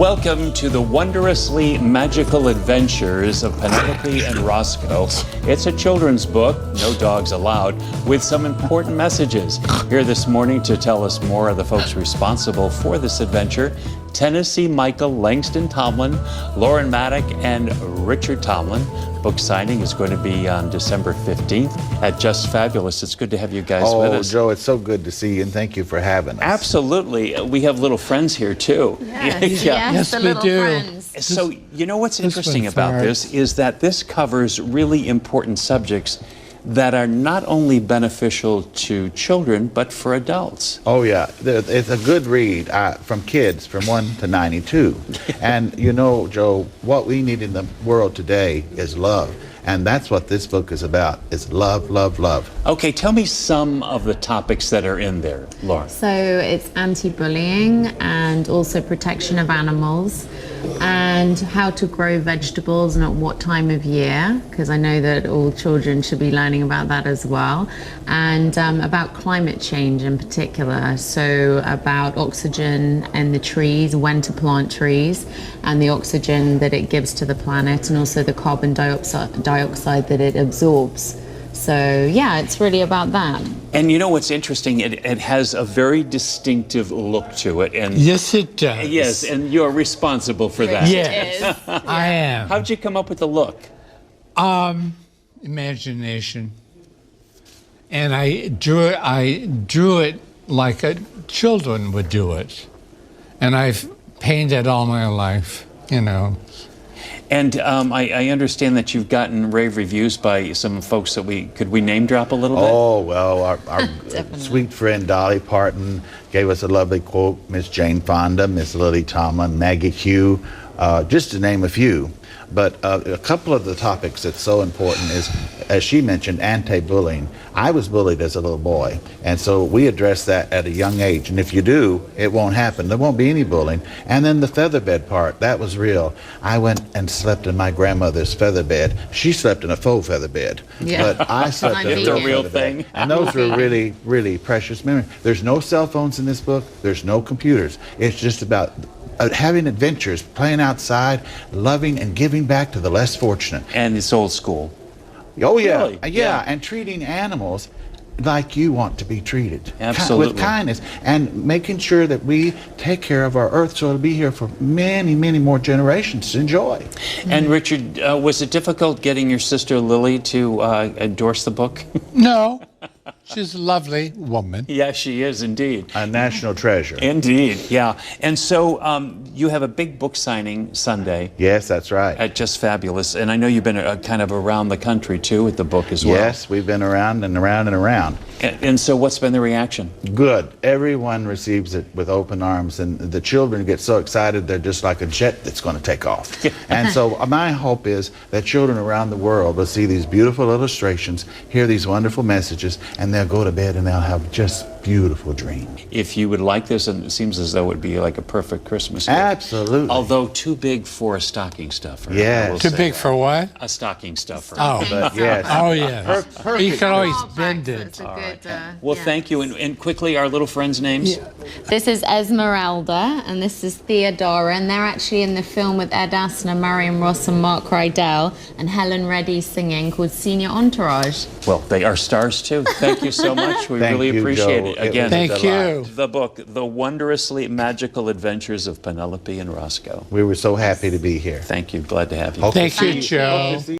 Welcome to the Wondrously Magical Adventures of Penelope and Rosco. It's a children's book, no dogs allowed, with some important messages. Here this morning to tell us more are the folks responsible for this adventure: Tennessee Michael, Langston Tomlin, Lauren Maddock, and Richard Tomlin. Book signing is going to be on December 15th at Just Fabulous. It's good to have you guys with us. Oh, Joe, it's so good to see you, and thank you for having us. Absolutely. We have little friends here, too. Yes, Yes, the we little do. friends. So, you know what's interesting one's about hard. this is that this covers really important subjects that are not only beneficial to children, but for adults. Oh, yeah. It's a good read from kids from 1 to 92. And, you know, Joe, what we need in the world today is love. And that's what this book is about, is love, love, love. Okay, tell me some of the topics that are in there, Laura. So it's anti-bullying and also protection of animals and how to grow vegetables and at what time of year, because I know that all children should be learning about that as well, and about climate change in particular. So about oxygen in the trees, when to plant trees, and the oxygen that it gives to the planet, and also the carbon dioxide that it absorbs. So yeah, it's really about that. And you know what's interesting? It has a very distinctive look to it. And Yes, it does. yes, and you're responsible for that. Yes, I am. How'd you come up with the look? Imagination. And I drew it like children would do it. And I've painted all my life, you know. And I understand that you've gotten rave reviews by some folks that could we name drop a little bit? Oh, well, our sweet friend Dolly Parton gave us a lovely quote, Miss Jane Fonda, Miss Lily Tomlin, Maggie Hugh, just to name a few. But a couple of the topics that's so important is, as she mentioned, anti-bullying. I was bullied as a little boy, and so we address that at a young age. And if you do, it won't happen. There won't be any bullying. And then the featherbed part, that was real. I went and slept in my grandmother's featherbed. She slept in a faux featherbed, Yeah. but I slept in a It's a real real featherbed. thing. And those were really, really precious memories. There's no cell phones in this book. There's no computers. It's just about having adventures, playing outside, loving and giving back to the less fortunate. And it's old school. Oh, yeah. Really? Yeah, and treating animals like you want to be treated. Absolutely. With kindness, and making sure that we take care of our earth so it'll be here for many, many more generations to enjoy. And Richard, was it difficult getting your sister Lily to endorse the book? No, she's a lovely woman. Yes, she is indeed. A national treasure. Indeed, yeah. And so you have a big book signing Sunday Yes, that's right. at Just Fabulous. And I know you've been kind of around the country, too, with the book as well. Yes, we've been around and around and around. And so what's been the reaction? Good. Everyone receives it with open arms, and the children get so excited they're just like a jet that's going to take off. And so my hope is that children around the world will see these beautiful illustrations, hear these wonderful messages, and they'll go to bed and they'll have just beautiful dreams. If you would like this, and it seems as though it would be like a perfect Christmas gift. Absolutely. Although too big for a stocking stuffer. Yes. I will Too say big that. for what? A stocking stuffer. Oh, But yes. oh yeah. You can always bend So it. it's a good, Well, yeah. thank you. And quickly, our little friends' names? This is Esmeralda and this is Theodora, and they're actually in the film with Ed Asner, Marion Ross and Mark Rydell and Helen Reddy singing, called Senior Entourage. Well, they are stars, too. Thank you so much. We Thank really you, appreciate Joe. it. Again, was a Thank you. delight. the book, The Wondrously Magical Adventures of Penelope and Rosco. We were so happy to be here. Thank you. Glad to have you. Hope to Thank you, see Joe. hope to see